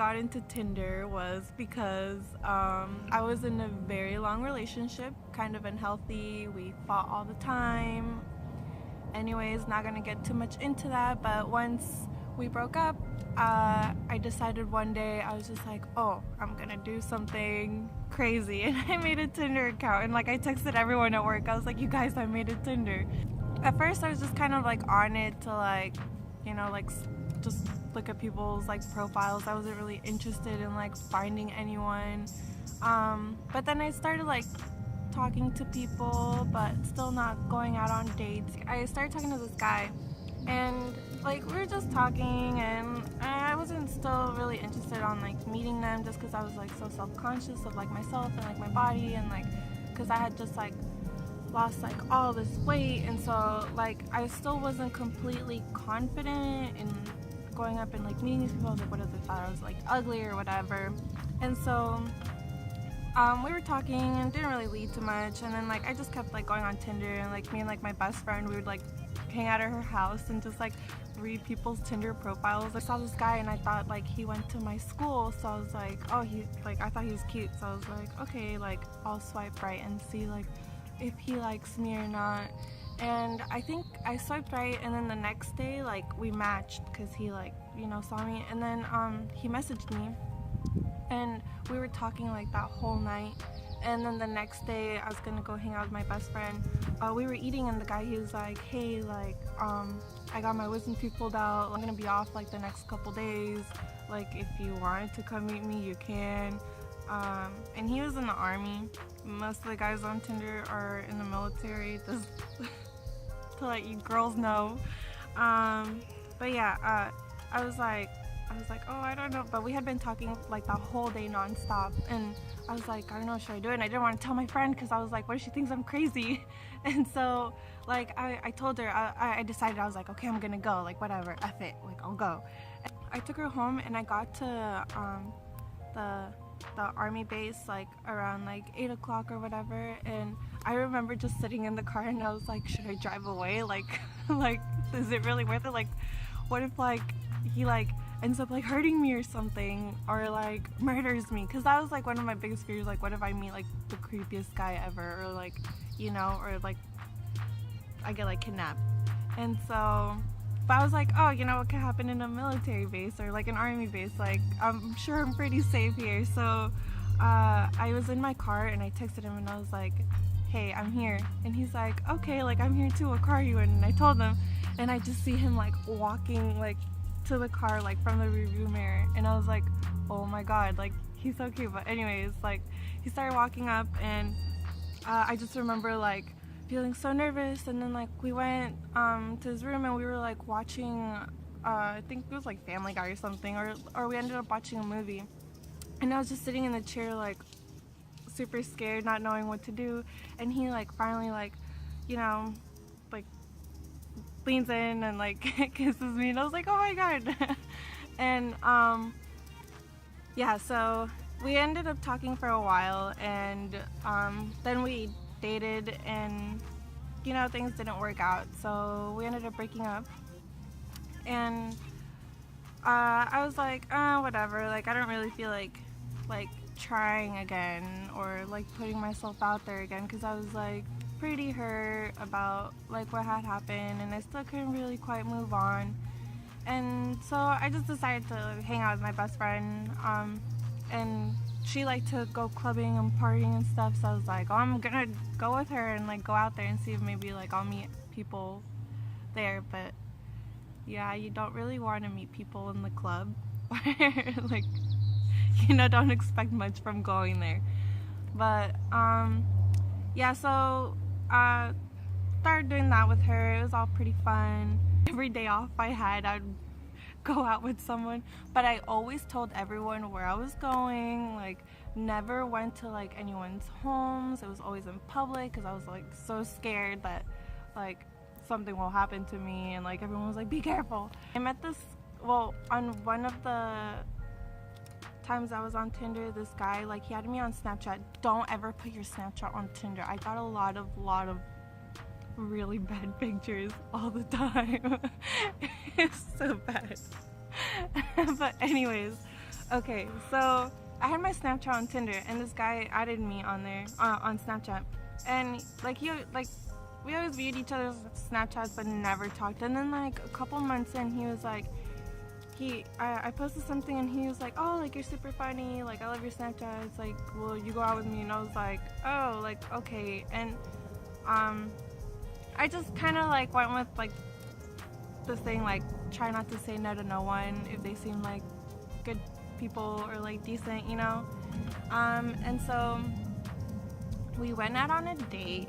got into Tinder was because I was in a very long relationship, kind of unhealthy. We fought all the time. Anyways, not gonna get too much into that, but once we broke up, I decided one day, I was just like, oh, I'm gonna do something crazy, and I made a Tinder account, and like I texted everyone at work. I was like, you guys, I made a Tinder. At first I was just kind of like on it to like, you know, like just look at people's like profiles. I wasn't really interested in like finding anyone, but then I started like talking to people, but still not going out on dates. I started talking to this guy, and like we were just talking, and I wasn't still really interested on like meeting them, just because I was like so self-conscious of like myself and like my body, and like because I had just like lost like all this weight, and so like I still wasn't completely confident in going up and like meeting these people. I was like, what if they thought I was like ugly or whatever? And so we were talking and didn't really lead to much, and then like I just kept like going on Tinder, and like me and like my best friend, we would like hang out at her house and just like read people's Tinder profiles. I saw this guy and I thought like he went to my school, so I was like, oh, he like, I thought he was cute, so I was like, okay, like I'll swipe right and see like if he likes me or not. And I think I swiped right, and then the next day like we matched because he like, you know, saw me, and then he messaged me, and we were talking like that whole night. And then the next day I was gonna go hang out with my best friend. We were eating, and the guy, he was like, hey, like I got my wisdom teeth pulled out, I'm gonna be off like the next couple days, like if you wanted to come meet me, you can. And he was in the army. Most of the guys on Tinder are in the military, just to let you girls know. But yeah, I was like, oh, I don't know, but we had been talking like the whole day nonstop, and I was like, I don't know, should I do it? And I didn't want to tell my friend because I was like, what if she thinks I'm crazy? And so like I told her, I decided, I was like, okay, I'm gonna go, like whatever, F it, like I'll go. And I took her home, and I got to the army base like around like 8 o'clock or whatever, and I remember just sitting in the car, and I was like, should I drive away? Like like, is it really worth it? Like, what if like he like ends up like hurting me or something, or like murders me? Because that was like one of my biggest fears, like what if I meet like the creepiest guy ever, or like, you know, or like I get like kidnapped. And so, but I was like, oh, you know, what could happen in a military base or like an army base, like I'm sure I'm pretty safe here. So I was in my car, and I texted him, and I was like, hey, I'm here. And he's like, okay, like I'm here too, what car are you in? And I told him, and I just see him like walking like to the car like from the rearview mirror, and I was like, oh my god, like he's so cute. But anyways, like he started walking up, and I just remember like feeling so nervous, and then like we went to his room, and we were like watching I think it was like Family Guy or something, or we ended up watching a movie, and I was just sitting in the chair like super scared, not knowing what to do, and he like finally like, you know, like leans in and like kisses me, and I was like, oh my god. And yeah, so we ended up talking for a while, and then we dated, and you know, things didn't work out, so we ended up breaking up. And I was like, whatever, like I don't really feel like trying again, or like putting myself out there again, because I was like pretty hurt about like what had happened, and I still couldn't really quite move on. And so I just decided to hang out with my best friend, and she liked to go clubbing and partying and stuff, so I was like, oh, I'm gonna go with her and like go out there and see if maybe like I'll meet people there. But yeah, you don't really want to meet people in the club. Like, you know, don't expect much from going there. But yeah, so started doing that with her. It was all pretty fun. Every day off I had, I'd go out with someone, but I always told everyone where I was going, like never went to like anyone's homes. It was always in public, because I was like so scared that like something will happen to me, and like everyone was like, be careful. I met this, well, on one of the times I was on Tinder, this guy, like he had me on Snapchat. Don't ever put your Snapchat on Tinder. I got a lot of really bad pictures all the time. It's so bad. But anyways, Okay, so I had my Snapchat on Tinder, and this guy added me on there on Snapchat, and like we always viewed each other's Snapchats but never talked. And then like a couple months in, he was like, I posted something and he was like, oh, like you're super funny, like I love your Snapchat. It's like, will you go out with me? And I was like, oh, like okay. And I just kind of like went with like the thing, like try not to say no to no one if they seem like good people or like decent, you know. And so we went out on a date,